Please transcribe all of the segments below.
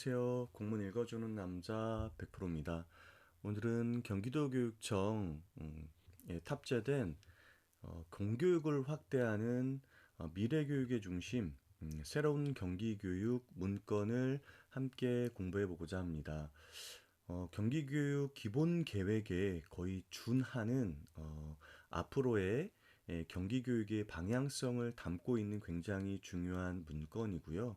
안녕하세요. 공문 읽어주는 남자 100%입니다. 오늘은 경기도교육청 탑재된 공교육을 확대하는 미래교육의 중심, 새로운 경기교육 문건을 함께 공부해 보고자 합니다. 경기교육 기본 계획에 거의 준하는 앞으로의 경기교육의 방향성을 담고 있는 굉장히 중요한 문건이고요.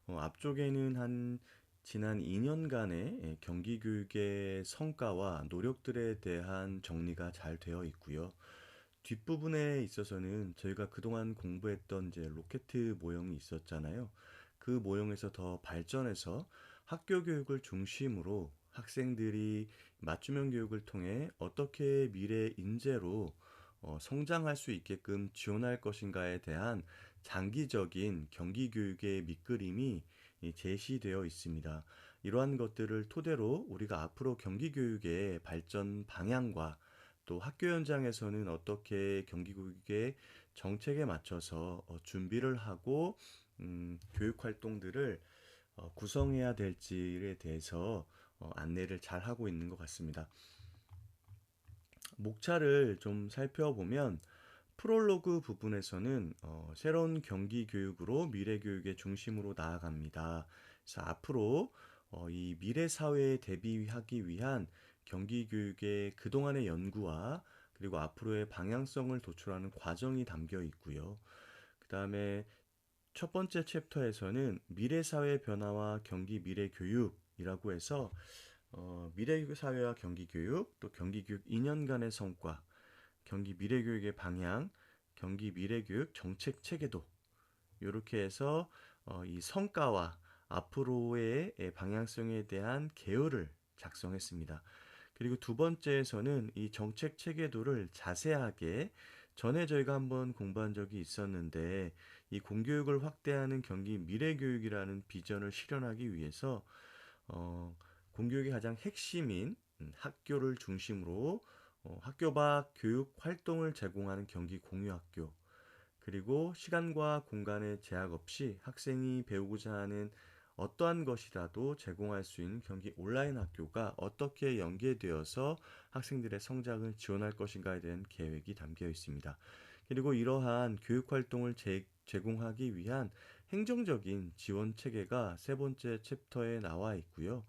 앞쪽에는 지난 2년간의 경기 교육의 성과와 노력들에 대한 정리가 잘 되어 있고요. 뒷부분에 있어서는 저희가 그동안 공부했던 이제 로켓 모형이 있었잖아요. 그 모형에서 더 발전해서 학교 교육을 중심으로 학생들이 맞춤형 교육을 통해 어떻게 미래 인재로 성장할 수 있게끔 지원할 것인가에 대한 장기적인 경기 교육의 밑그림이 제시되어 있습니다. 이러한 것들을 토대로 우리가 앞으로 경기 교육의 발전 방향과 또 학교 현장에서는 어떻게 경기 교육의 정책에 맞춰서 준비를 하고 교육 활동들을 구성해야 될지에 대해서 안내를 잘 하고 있는 것 같습니다. 목차를 좀 살펴보면 프롤로그 부분에서는 새로운 경기 교육으로 미래 교육의 중심으로 나아갑니다. 그래서 앞으로 이 미래 사회에 대비하기 위한 경기 교육의 그동안의 연구와 그리고 앞으로의 방향성을 도출하는 과정이 담겨 있고요. 그 다음에 첫 번째 챕터에서는 미래 사회 변화와 경기 미래 교육이라고 해서 미래 사회와 경기 교육, 또 경기 교육 2년간의 성과, 경기 미래 교육의 방향, 경기 미래 교육 정책 체계도 이렇게 해서 이 성과와 앞으로의 방향성에 대한 계획을 작성했습니다. 그리고 두 번째에서는 이 정책 체계도를 자세하게 전에 저희가 한번 공부한 적이 있었는데 이 공교육을 확대하는 경기 미래교육이라는 비전을 실현하기 위해서 공교육의 가장 핵심인 학교를 중심으로 학교 밖 교육 활동을 제공하는 경기 공유학교, 그리고 시간과 공간의 제약 없이 학생이 배우고자 하는 어떠한 것이라도 제공할 수 있는 경기 온라인 학교가 어떻게 연계되어서 학생들의 성장을 지원할 것인가에 대한 계획이 담겨 있습니다. 그리고 이러한 교육 활동을 제공하기 위한 행정적인 지원 체계가 세 번째 챕터에 나와 있고요.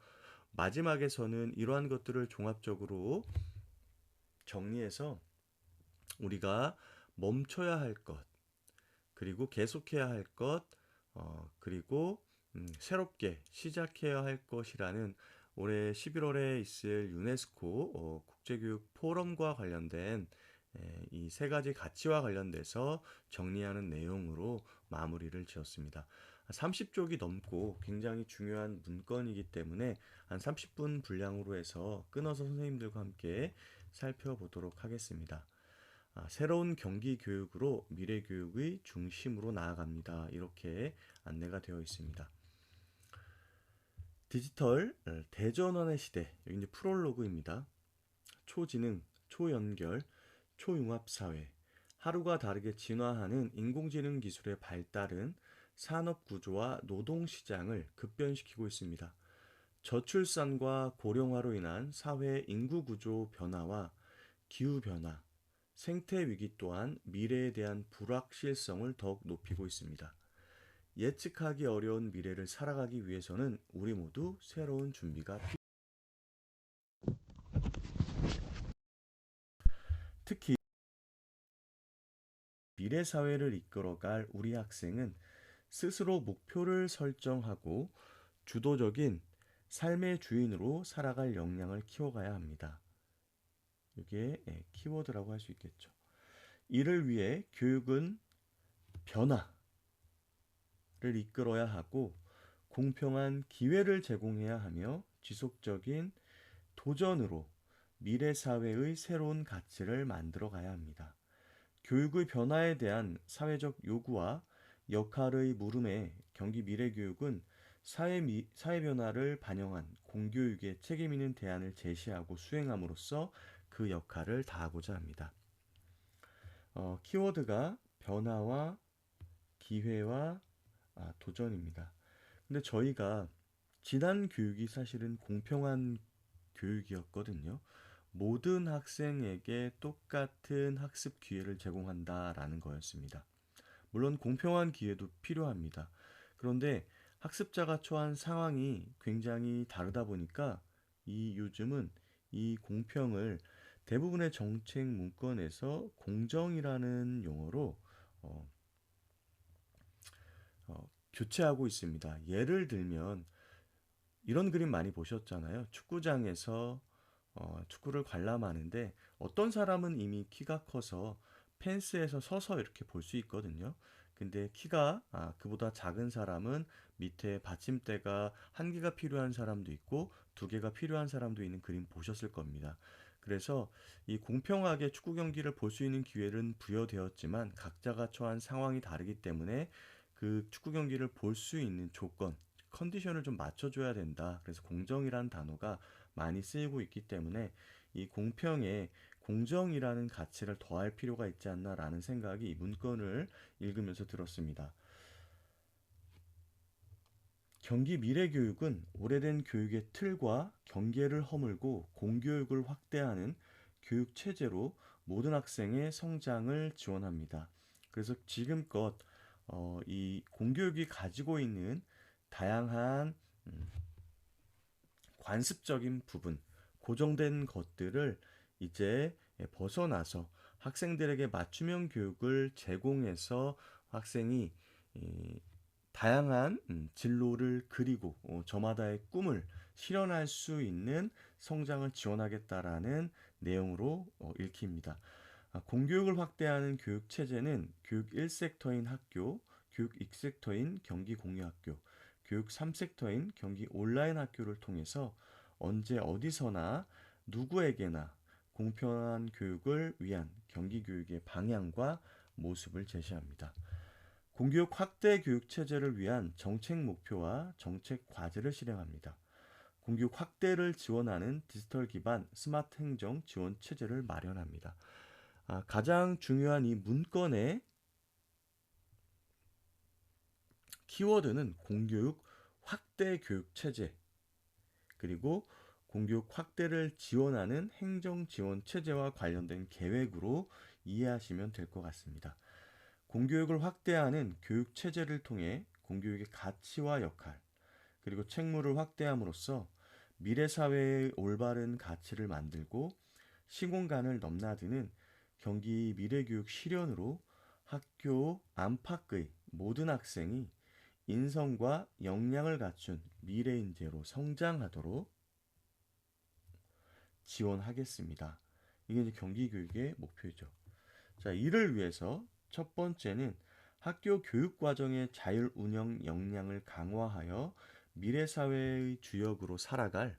마지막에서는 이러한 것들을 종합적으로 정리해서 우리가 멈춰야 할 것, 그리고 계속해야 할 것, 그리고 새롭게 시작해야 할 것이라는 올해 11월에 있을 유네스코 국제교육 포럼과 관련된 이 세 가지 가치와 관련돼서 정리하는 내용으로 마무리를 지었습니다. 30쪽이 넘고 굉장히 중요한 문건이기 때문에 한 30분 분량으로 해서 끊어서 선생님들과 함께 살펴보도록 하겠습니다. 새로운 경기 교육으로 미래 교육의 중심으로 나아갑니다. 이렇게 안내가 되어 있습니다. 디지털 대전환의 시대, 여기 이제 프롤로그입니다. 초지능, 초연결, 초융합 사회, 하루가 다르게 진화하는 인공지능 기술의 발달은 산업 구조와 노동 시장을 급변시키고 있습니다. 저출산과 고령화로 인한 사회 인구 구조 변화와 기후 변화, 생태 위기 또한 미래에 대한 불확실성을 더욱 높이고 있습니다. 예측하기 어려운 미래를 살아가기 위해서는 우리 모두 새로운 준비가 필요합니다. 특히 미래 사회를 이끌어갈 우리 학생은 스스로 목표를 설정하고 주도적인 삶의 주인으로 살아갈 역량을 키워가야 합니다. 이게 키워드라고 할 수 있겠죠. 이를 위해 교육은 변화를 이끌어야 하고 공평한 기회를 제공해야 하며 지속적인 도전으로 미래 사회의 새로운 가치를 만들어 가야 합니다. 교육의 변화에 대한 사회적 요구와 역할의 물음에 경기 미래교육은 사회 변화를 반영한 공교육에 책임 있는 대안을 제시하고 수행함으로써 그 역할을 다하고자 합니다. 키워드가 변화와 기회와 도전입니다. 근데 저희가 지난 교육이 사실은 공평한 교육이었거든요. 모든 학생에게 똑같은 학습 기회를 제공한다라는 거였습니다. 물론 공평한 기회도 필요합니다. 그런데 학습자가 처한 상황이 굉장히 다르다 보니까 이 요즘은 이 공평을 대부분의 정책 문건에서 공정이라는 용어로 어, 교체하고 있습니다. 예를 들면 이런 그림 많이 보셨잖아요. 축구장에서 축구를 관람하는데 어떤 사람은 이미 키가 커서 펜스에서 서서 이렇게 볼 수 있거든요. 근데 키가 그보다 작은 사람은 밑에 받침대가 한 개가 필요한 사람도 있고 두 개가 필요한 사람도 있는 그림 보셨을 겁니다. 그래서 이 공평하게 축구 경기를 볼 수 있는 기회는 부여되었지만 각자가 처한 상황이 다르기 때문에 그 축구 경기를 볼 수 있는 조건, 컨디션을 좀 맞춰줘야 된다. 그래서 공정이라는 단어가 많이 쓰이고 있기 때문에 이 공평에 공정이라는 가치를 더할 필요가 있지 않나라는 생각이 이 문건을 읽으면서 들었습니다. 경기 미래교육은 오래된 교육의 틀과 경계를 허물고 공교육을 확대하는 교육 체제로 모든 학생의 성장을 지원합니다. 그래서 지금껏 이 공교육이 가지고 있는 다양한 음, 관습적인 부분, 고정된 것들을 이제 벗어나서 학생들에게 맞춤형 교육을 제공해서 학생이 이 다양한 진로를 그리고 저마다의 꿈을 실현할 수 있는 성장을 지원하겠다라는 내용으로 읽힙니다. 공교육을 확대하는 교육 체제는 교육 1섹터인 학교, 교육 2섹터인 경기 공유학교, 교육 3섹터인 경기 온라인 학교를 통해서 언제 어디서나 누구에게나 공평한 교육을 위한 경기 교육의 방향과 모습을 제시합니다. 공교육 확대 교육 체제를 위한 정책 목표와 정책 과제를 실행합니다. 공교육 확대를 지원하는 디지털 기반 스마트 행정 지원 체제를 마련합니다. 가장 중요한 이 문건의 키워드는 공교육 확대 교육 체제, 그리고 공교육 확대를 지원하는 행정 지원 체제와 관련된 계획으로 이해하시면 될 것 같습니다. 공교육을 확대하는 교육 체제를 통해 공교육의 가치와 역할, 그리고 책무를 확대함으로써 미래 사회의 올바른 가치를 만들고 시공간을 넘나드는 경기 미래교육 실현으로 학교 안팎의 모든 학생이 인성과 역량을 갖춘 미래 인재로 성장하도록 지원하겠습니다. 이게 이제 경기 교육의 목표죠. 자, 이를 위해서 첫 번째는 학교 교육 과정의 자율 운영 역량을 강화하여 미래 사회의 주역으로 살아갈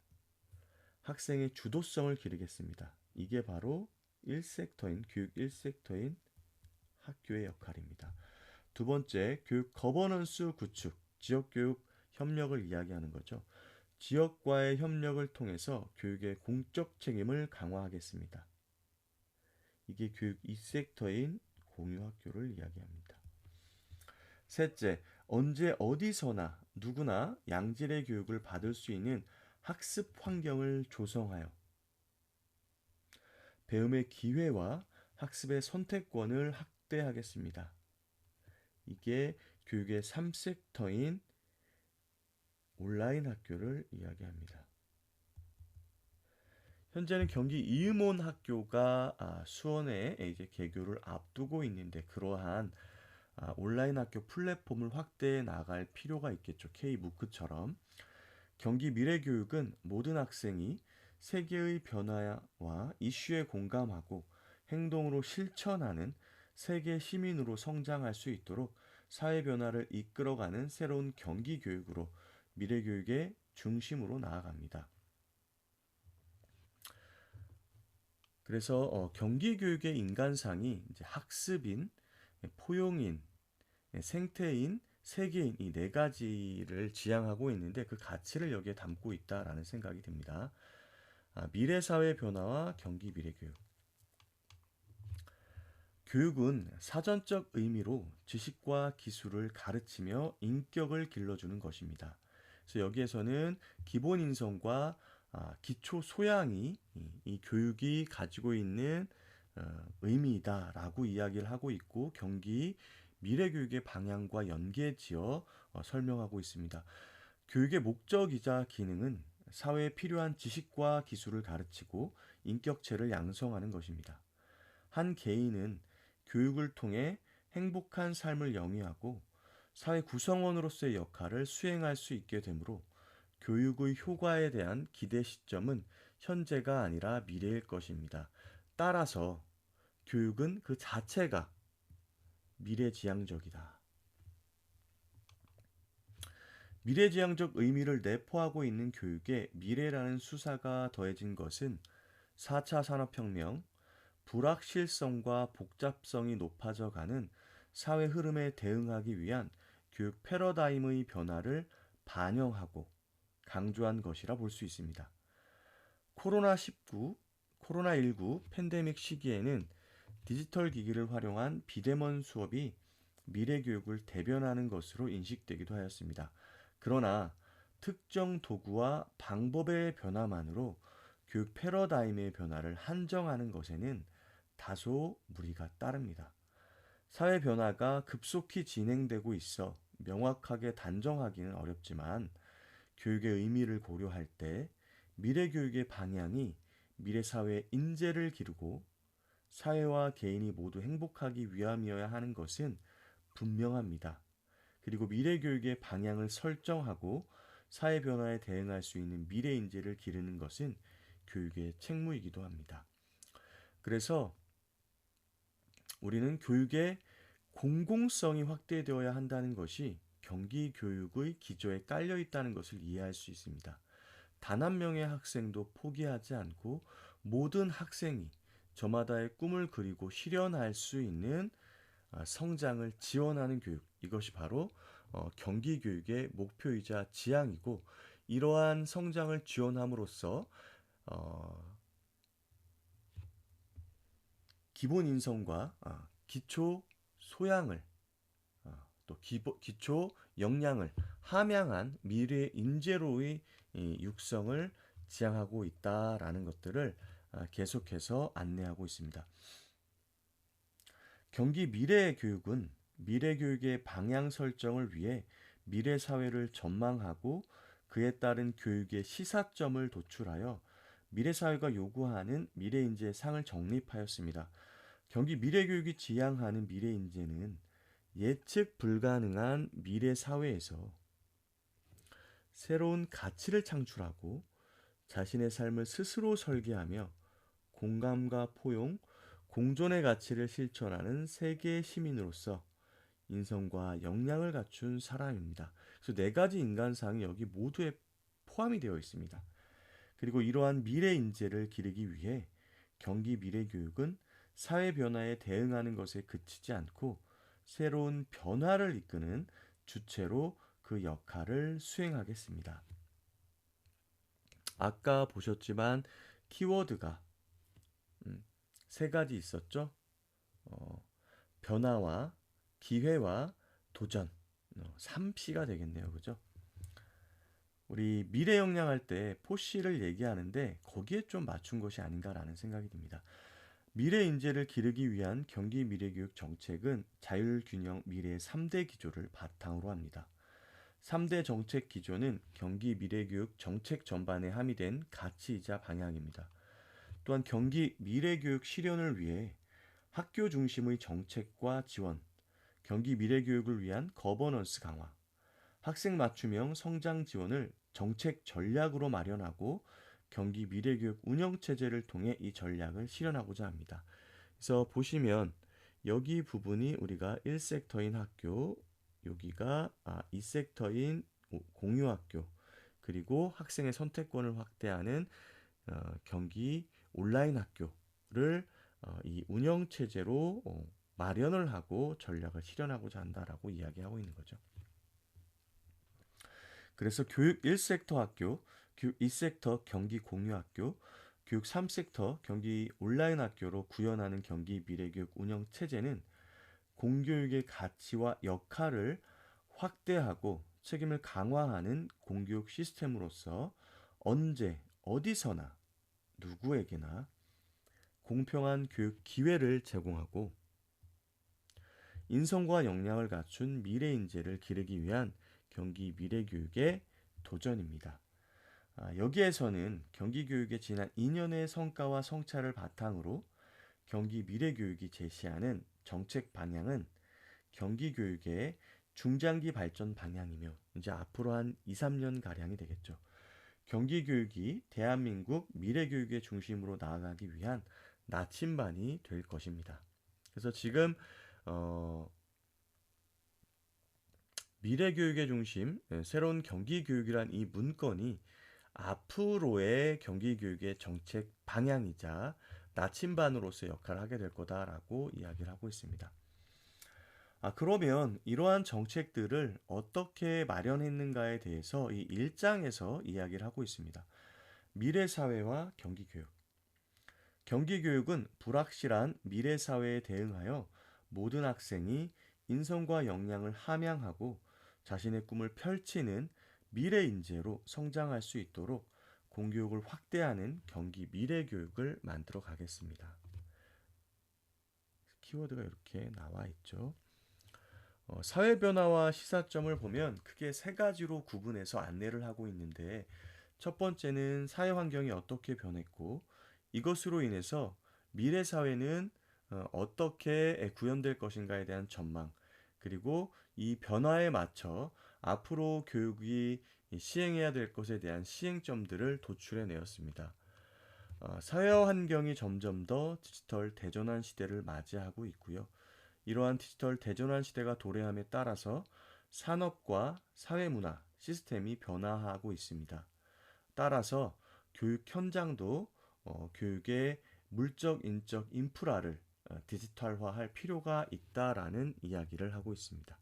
학생의 주도성을 기르겠습니다. 이게 바로 1섹터인 교육 1섹터인 학교의 역할입니다. 두 번째, 교육 거버넌스 구축, 지역 교육 협력을 이야기하는 거죠. 지역과의 협력을 통해서 교육의 공적 책임을 강화하겠습니다. 이게 교육 2섹터인 공유학교를 이야기합니다. 셋째, 언제 어디서나 누구나 양질의 교육을 받을 수 있는 학습 환경을 조성하여 배움의 기회와 학습의 선택권을 확대하겠습니다. 이게 교육의 3섹터인 온라인 학교를 이야기합니다. 현재는 경기 이음원 학교가 수원에 이제 개교를 앞두고 있는데 그러한 온라인 학교 플랫폼을 확대해 나갈 필요가 있겠죠. K무크처럼. 경기 미래교육은 모든 학생이 세계의 변화와 이슈에 공감하고 행동으로 실천하는 세계 시민으로 성장할 수 있도록 사회 변화를 이끌어가는 새로운 경기 교육으로 미래교육의 중심으로 나아갑니다. 그래서 경기 교육의 인간상이 이제 학습인, 포용인, 생태인, 세계인 이 네 가지를 지향하고 있는데 그 가치를 여기에 담고 있다라는 생각이 듭니다. 미래 사회 변화와 경기 미래 교육. 교육은 사전적 의미로 지식과 기술을 가르치며 인격을 길러주는 것입니다. 그래서 여기에서는 기본 인성과 기초 소양이 이 교육이 가지고 있는 의미이다라고 이야기를 하고 있고 경기 미래 교육의 방향과 연계지어 설명하고 있습니다. 교육의 목적이자 기능은 사회에 필요한 지식과 기술을 가르치고 인격체를 양성하는 것입니다. 한 개인은 교육을 통해 행복한 삶을 영위하고 사회 구성원으로서의 역할을 수행할 수 있게 되므로 교육의 효과에 대한 기대 시점은 현재가 아니라 미래일 것입니다. 따라서 교육은 그 자체가 미래지향적이다. 미래지향적 의미를 내포하고 있는 교육에 미래라는 수사가 더해진 것은 4차 산업혁명, 불확실성과 복잡성이 높아져 가는 사회 흐름에 대응하기 위한 교육 패러다임의 변화를 반영하고 강조한 것이라 볼 수 있습니다. 코로나19 팬데믹 시기에는 디지털 기기를 활용한 비대면 수업이 미래 교육을 대변하는 것으로 인식되기도 하였습니다. 그러나 특정 도구와 방법의 변화만으로 교육 패러다임의 변화를 한정하는 것에는 다소 무리가 따릅니다. 사회 변화가 급속히 진행되고 있어 명확하게 단정하기는 어렵지만 교육의 의미를 고려할 때 미래 교육의 방향이 미래 사회의 인재를 기르고 사회와 개인이 모두 행복하기 위함이어야 하는 것은 분명합니다. 그리고 미래 교육의 방향을 설정하고 사회 변화에 대응할 수 있는 미래 인재를 기르는 것은 교육의 책무이기도 합니다. 그래서 우리는 교육의 공공성이 확대되어야 한다는 것이 경기 교육의 기조에 깔려 있다는 것을 이해할 수 있습니다. 단 한 명의 학생도 포기하지 않고 모든 학생이 저마다의 꿈을 그리고 실현할 수 있는 성장을 지원하는 교육. 이것이 바로 경기 교육의 목표이자 지향이고 이러한 성장을 지원함으로써 어, 기본 인성과 기초 소양을 또 기초 역량을 함양한 미래 인재로의 이 육성을 지향하고 있다라는 것들을 계속해서 안내하고 있습니다. 경기 미래 교육은 미래 교육의 방향 설정을 위해 미래 사회를 전망하고 그에 따른 교육의 시사점을 도출하여 미래 사회가 요구하는 미래 인재의 상을 정립하였습니다. 경기 미래 교육이 지향하는 미래 인재는 예측 불가능한 미래 사회에서 새로운 가치를 창출하고 자신의 삶을 스스로 설계하며 공감과 포용, 공존의 가치를 실천하는 세계의 시민으로서 인성과 역량을 갖춘 사람입니다. 그래서 네 가지 인간상이 여기 모두에 포함이 되어 있습니다. 그리고 이러한 미래 인재를 기르기 위해 경기 미래 교육은 사회 변화에 대응하는 것에 그치지 않고 새로운 변화를 이끄는 주체로 그 역할을 수행하겠습니다. 아까 보셨지만 키워드가 세 가지 있었죠. 어, 변화와 기회와 도전. 3P가 되겠네요. 그죠? 우리 미래 역량할 때 포씨를 얘기하는데 거기에 좀 맞춘 것이 아닌가라는 생각이 듭니다. 미래 인재를 기르기 위한 경기 미래교육 정책은 자율균형 미래의 3대 기조를 바탕으로 합니다. 3대 정책 기조는 경기 미래교육 정책 전반에 함의된 가치이자 방향입니다. 또한 경기 미래교육 실현을 위해 학교 중심의 정책과 지원, 경기 미래교육을 위한 거버넌스 강화, 학생 맞춤형 성장 지원을 정책 전략으로 마련하고 경기 미래교육 운영체제를 통해 이 전략을 실현하고자 합니다. 그래서 보시면 여기 부분이 우리가 1섹터인 학교, 여기가 2섹터인 공유학교, 그리고 학생의 선택권을 확대하는 경기 온라인 학교를 이 운영체제로 마련을 하고 전략을 실현하고자 한다라고 이야기하고 있는 거죠. 그래서 교육 1섹터 학교, 교육 2섹터 경기 공유학교, 교육 3섹터 경기 온라인 학교로 구현하는 경기 미래교육 운영 체제는 공교육의 가치와 역할을 확대하고 책임을 강화하는 공교육 시스템으로서 언제, 어디서나, 누구에게나 공평한 교육 기회를 제공하고 인성과 역량을 갖춘 미래 인재를 기르기 위한 경기 미래교육의 도전입니다. 여기에서는 경기교육의 지난 2년의 성과와 성찰을 바탕으로 경기 미래교육이 제시하는 정책 방향은 경기교육의 중장기 발전 방향이며 이제 앞으로 한 2, 3년 가량이 되겠죠. 경기교육이 대한민국 미래교육의 중심으로 나아가기 위한 나침반이 될 것입니다. 그래서 지금 어, 미래교육의 중심, 새로운 경기교육이란 이 문건이 앞으로의 경기교육의 정책 방향이자 나침반으로서의 역할을 하게 될 거다라고 이야기를 하고 있습니다. 그러면 이러한 정책들을 어떻게 마련했는가에 대해서 이 1장에서 이야기를 하고 있습니다. 미래사회와 경기교육. 경기교육은 불확실한 미래사회에 대응하여 모든 학생이 인성과 역량을 함양하고 자신의 꿈을 펼치는 미래 인재로 성장할 수 있도록 공교육을 확대하는 경기 미래교육을 만들어 가겠습니다. 키워드가 이렇게 나와 있죠. 사회 변화와 시사점을 보면 크게 세 가지로 구분해서 안내를 하고 있는데 첫 번째는 사회 환경이 어떻게 변했고 이것으로 인해서 미래 사회는 어떻게 구현될 것인가에 대한 전망 그리고 이 변화에 맞춰 앞으로 교육이 시행해야 될 것에 대한 시행점들을 도출해 내었습니다. 사회 환경이 점점 더 디지털 대전환 시대를 맞이하고 있고요. 이러한 디지털 대전환 시대가 도래함에 따라서 산업과 사회문화 시스템이 변화하고 있습니다. 따라서 교육 현장도 교육의 물적, 인적 인프라를 디지털화할 필요가 있다라는 이야기를 하고 있습니다.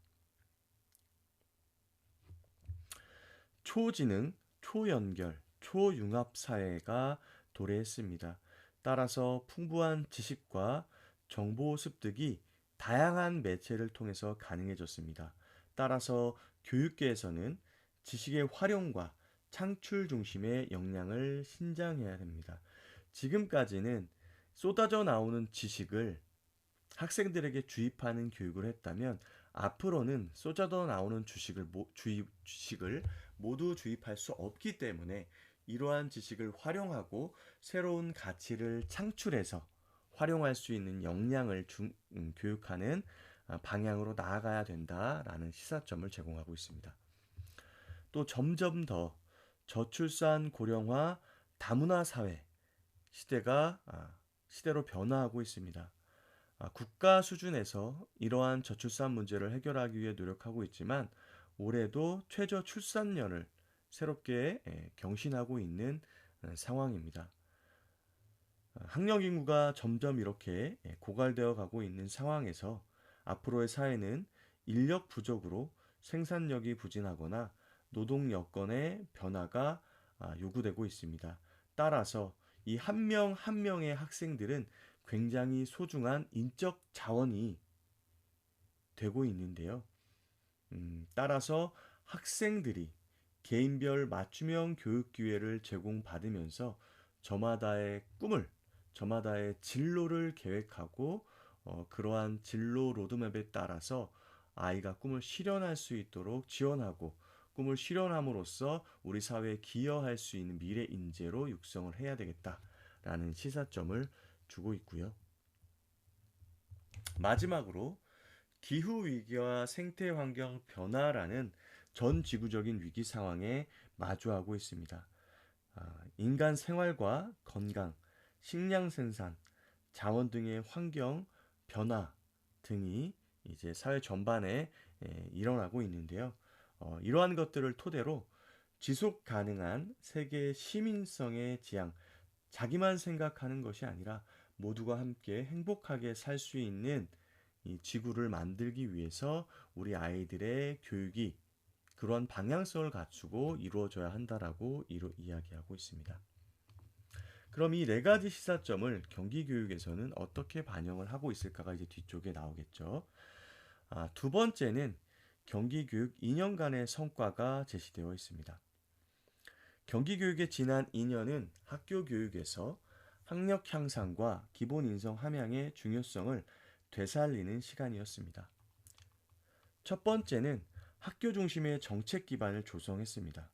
초지능, 초연결, 초융합 사회가 도래했습니다. 따라서 풍부한 지식과 정보 습득이 다양한 매체를 통해서 가능해졌습니다. 따라서 교육계에서는 지식의 활용과 창출 중심의 역량을 신장해야 됩니다. 지금까지는 쏟아져 나오는 지식을 학생들에게 주입하는 교육을 했다면 앞으로는 쏟아져 나오는 주식을 모두 주입할 수 없기 때문에 이러한 지식을 활용하고 새로운 가치를 창출해서 활용할 수 있는 역량을 교육하는 방향으로 나아가야 된다라는 시사점을 제공하고 있습니다. 또 점점 더 저출산 고령화 다문화 사회 시대로 변화하고 있습니다. 국가 수준에서 이러한 저출산 문제를 해결하기 위해 노력하고 있지만 올해도 최저 출산율을 새롭게 경신하고 있는 상황입니다. 학령 인구가 점점 이렇게 고갈되어 가고 있는 상황에서 앞으로의 사회는 인력 부족으로 생산력이 부진하거나 노동 여건의 변화가 요구되고 있습니다. 따라서 이 한 명 한 명의 학생들은 굉장히 소중한 인적 자원이 되고 있는데요. 따라서 학생들이 개인별 맞춤형 교육 기회를 제공받으면서 저마다의 꿈을, 저마다의 진로를 계획하고 그러한 진로 로드맵에 따라서 아이가 꿈을 실현할 수 있도록 지원하고 꿈을 실현함으로써 우리 사회에 기여할 수 있는 미래 인재로 육성을 해야 되겠다라는 시사점을 주고 있고요. 마지막으로 기후 위기와 생태 환경 변화라는 전 지구적인 위기 상황에 마주하고 있습니다. 인간 생활과 건강, 식량 생산, 자원 등의 환경 변화 등이 이제 사회 전반에 일어나고 있는데요. 이러한 것들을 토대로 지속 가능한 세계 시민성의 지향, 자기만 생각하는 것이 아니라 모두가 함께 행복하게 살 수 있는 이 지구를 만들기 위해서 우리 아이들의 교육이 그런 방향성을 갖추고 이루어져야 한다라고 이야기하고 있습니다. 그럼 이 네 가지 시사점을 경기교육에서는 어떻게 반영을 하고 있을까가 이제 뒤쪽에 나오겠죠. 두 번째는 경기교육 2년간의 성과가 제시되어 있습니다. 경기교육의 지난 2년은 학교 교육에서 학력 향상과 기본 인성 함양의 중요성을 되살리는 시간이었습니다. 첫 번째는 학교 중심의 정책 기반을 조성했습니다.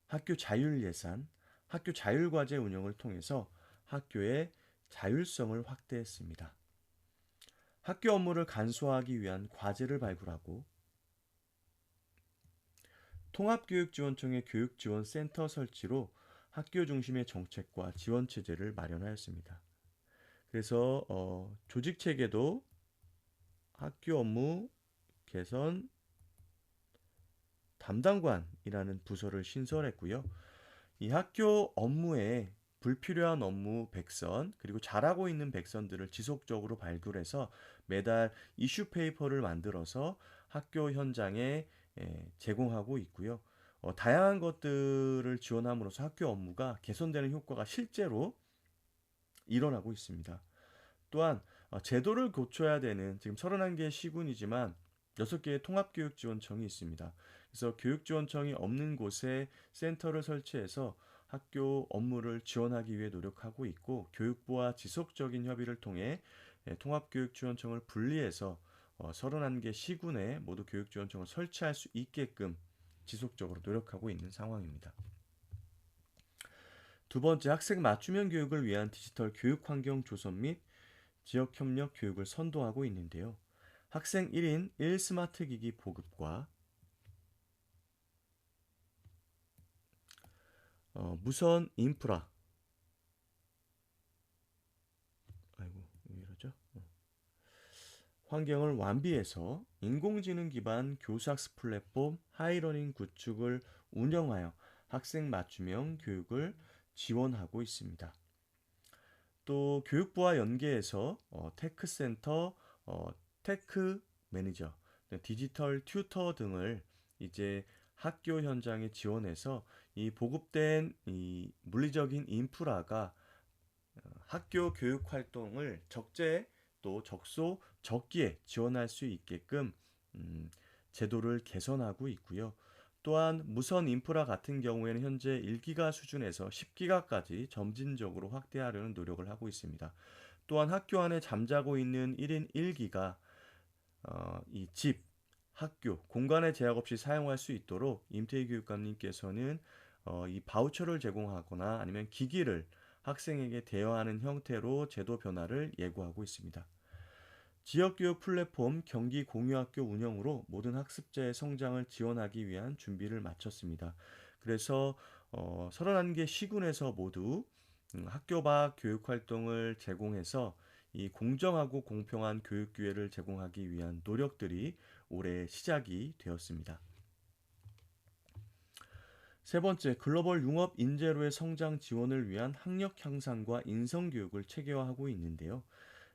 학교 자율 예산, 학교 자율 과제 운영을 통해서 학교의 자율성을 확대했습니다. 학교 업무를 간소화하기 위한 과제를 발굴하고 통합교육지원청의 교육지원센터 설치로 학교 중심의 정책과 지원 체제를 마련하였습니다. 그래서 조직 체계도 학교 업무 개선 담당관이라는 부서를 신설했고요. 이 학교 업무에 불필요한 업무 백선 그리고 잘하고 있는 백선들을 지속적으로 발굴해서 매달 이슈 페이퍼를 만들어서 학교 현장에 제공하고 있고요. 다양한 것들을 지원함으로써 학교 업무가 개선되는 효과가 실제로 일어나고 있습니다. 또한 제도를 고쳐야 되는 지금 31개의 시군이지만 6개의 통합교육지원청이 있습니다. 그래서 교육지원청이 없는 곳에 센터를 설치해서 학교 업무를 지원하기 위해 노력하고 있고 교육부와 지속적인 협의를 통해 통합교육지원청을 분리해서 31개 시군에 모두 교육지원청을 설치할 수 있게끔 지속적으로 노력하고 있는 상황입니다. 두 번째, 학생 맞춤형 교육을 위한 디지털 교육 환경 조성 및 지역협력 교육을 선도하고 있는데요. 학생 1인 1 스마트 기기 보급과 무선 인프라 아이고 왜 이러죠? 환경을 완비해서 인공지능 기반 교수학습 플랫폼 하이러닝 구축을 운영하여 학생 맞춤형 교육을 지원하고 있습니다. 또 교육부와 연계해서 테크센터, 테크 매니저, 디지털 튜터 등을 이제 학교 현장에 지원해서 이 보급된 이 물리적인 인프라가 학교 교육 활동을 적재 또 적소 적기에 지원할 수 있게끔 음, 제도를 개선하고 있고요. 또한 무선 인프라 같은 경우에는 현재 1기가 수준에서 10기가까지 점진적으로 확대하려는 노력을 하고 있습니다. 또한 학교 안에 잠자고 있는 1인 1기가 이 집, 학교, 공간의 제약 없이 사용할 수 있도록 임태희 교육감님께서는 이 바우처를 제공하거나 아니면 기기를 학생에게 대여하는 형태로 제도 변화를 예고하고 있습니다. 지역교육 플랫폼 경기 공유학교 운영으로 모든 학습자의 성장을 지원하기 위한 준비를 마쳤습니다. 그래서 31개 시군에서 모두 학교 밖 교육 활동을 제공해서 이 공정하고 공평한 교육 기회를 제공하기 위한 노력들이 올해 시작이 되었습니다. 세 번째, 글로벌 융합 인재로의 성장 지원을 위한 학력 향상과 인성 교육을 체계화하고 있는데요.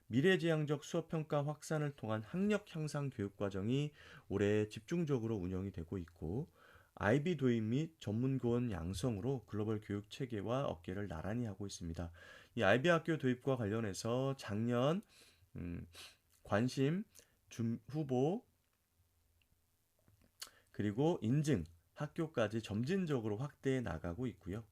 미래지향적 수업평가 확산을 통한 학력 향상 교육과정이 올해 집중적으로 운영이 되고 있고 IB 도입 및 전문고원 양성으로 글로벌 교육 체계와 어깨를 나란히 하고 있습니다. 이 IB 학교 도입과 관련해서 작년 관심, 후보, 그리고 인증, 학교까지 점진적으로 확대해 나가고 있고요.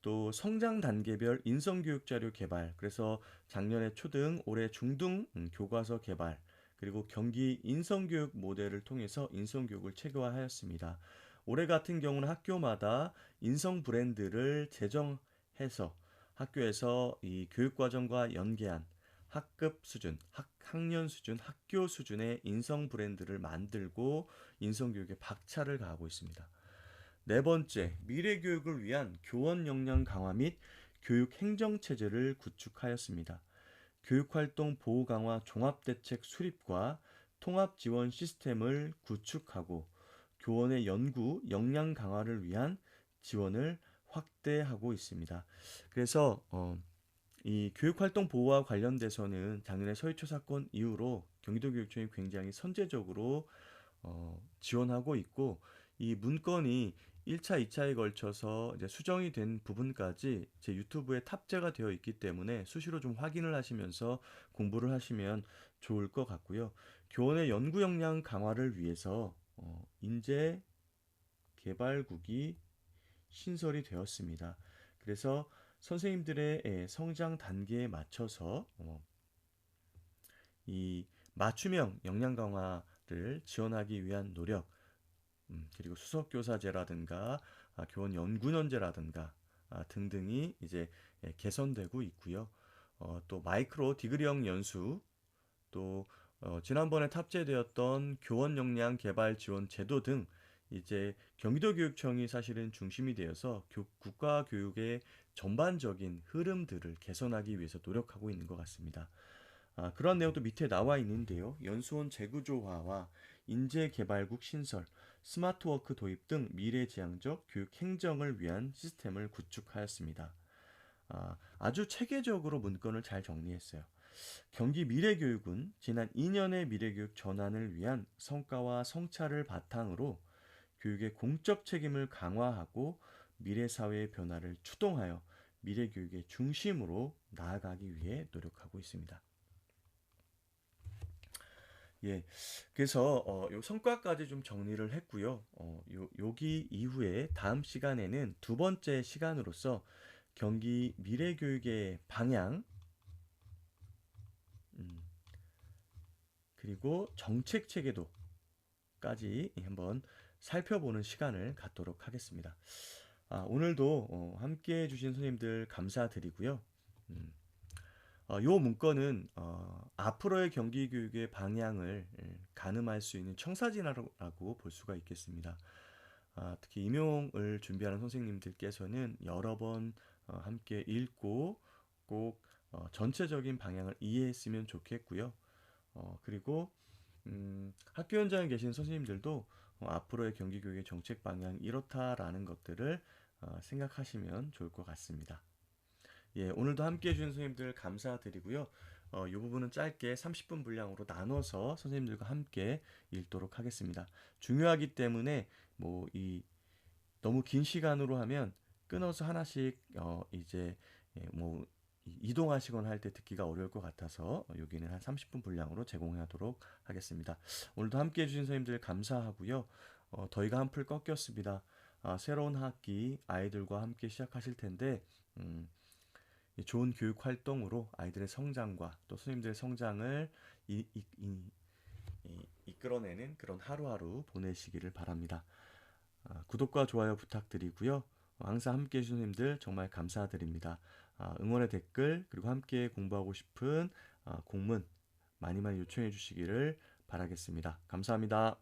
또 성장 단계별 인성교육 자료 개발, 그래서 작년에 초등, 올해 중등 교과서 개발, 그리고 경기 인성교육 모델을 통해서 인성교육을 체계화하였습니다. 올해 같은 경우는 학교마다 인성 브랜드를 제정해서 학교에서 이 교육과정과 연계한 학급 수준, 학년 수준, 학교 수준의 인성 브랜드를 만들고 인성교육에 박차를 가하고 있습니다. 네 번째, 미래 교육을 위한 교원 역량 강화 및 교육 행정 체제를 구축하였습니다. 교육 활동 보호 강화 종합 대책 수립과 통합 지원 시스템을 구축하고 교원의 연구 역량 강화를 위한 지원을 확대하고 있습니다. 그래서 이 교육활동 보호와 관련돼서는 작년에 서희초 사건 이후로 경기도교육청이 굉장히 선제적으로 지원하고 있고 이 문건이 1차, 2차에 걸쳐서 이제 수정이 된 부분까지 제 유튜브에 탑재가 되어 있기 때문에 수시로 좀 확인을 하시면서 공부를 하시면 좋을 것 같고요. 교원의 연구 역량 강화를 위해서 인재 개발국이 신설이 되었습니다. 그래서 선생님들의 성장 단계에 맞춰서 이 맞춤형 역량 강화를 지원하기 위한 노력, 그리고 수석교사제라든가 교원 연구년제라든가 등등이 이제 개선되고 있고요. 또 마이크로 디그리형 연수, 또 지난번에 탑재되었던 교원 역량 개발 지원 제도 등 이제 경기도교육청이 사실은 중심이 되어서 국가 교육의 전반적인 흐름들을 개선하기 위해서 노력하고 있는 것 같습니다. 그런 내용도 밑에 나와 있는데요. 연수원 재구조화와 인재개발국 신설, 스마트워크 도입 등 미래지향적 교육 행정을 위한 시스템을 구축하였습니다. 아주 체계적으로 문건을 잘 정리했어요. 경기 미래교육은 지난 2년의 미래교육 전환을 위한 성과와 성찰을 바탕으로 교육의 공적 책임을 강화하고 미래사회의 변화를 추동하여 미래교육의 중심으로 나아가기 위해 노력하고 있습니다. 예, 그래서 요 성과까지 좀 정리를 했고요. 여기 이후에 다음 시간에는 두 번째 시간으로서 경기 미래교육의 방향, 음, 그리고 정책 체계도까지 한번 살펴보는 시간을 갖도록 하겠습니다. 오늘도 함께 해주신 선생님들 감사드리고요. 음, 요 문건은 앞으로의 경기 교육의 방향을 가늠할 수 있는 청사진이라고 볼 수가 있겠습니다. 특히 임용을 준비하는 선생님들께서는 여러 번 함께 읽고 꼭 전체적인 방향을 이해했으면 좋겠고요. 그리고 학교 현장에 계신 선생님들도 앞으로의 경기 교육의 정책 방향 이렇다라는 것들을 생각하시면 좋을 것 같습니다. 예, 오늘도 함께 해주신 선생님들 감사드리고요. 이 부분은 짧게 30분 분량으로 나눠서 선생님들과 함께 읽도록 하겠습니다. 중요하기 때문에 너무 긴 시간으로 하면 끊어서 하나씩 이제 이동하시거나 할 때 듣기가 어려울 것 같아서 여기는 한 30분 분량으로 제공하도록 하겠습니다. 오늘도 함께 해주신 선생님들 감사하고요. 더위가 한풀 꺾였습니다. 새로운 학기 아이들과 함께 시작하실 텐데 좋은 교육 활동으로 아이들의 성장과 또 선생님들의 성장을 이끌어내는 그런 하루하루 보내시기를 바랍니다. 구독과 좋아요 부탁드리고요. 항상 함께 해주신 선생님들 정말 감사드립니다. 응원의 댓글 그리고 함께 공부하고 싶은 공문 많이 많이 요청해 주시기를 바라겠습니다. 감사합니다.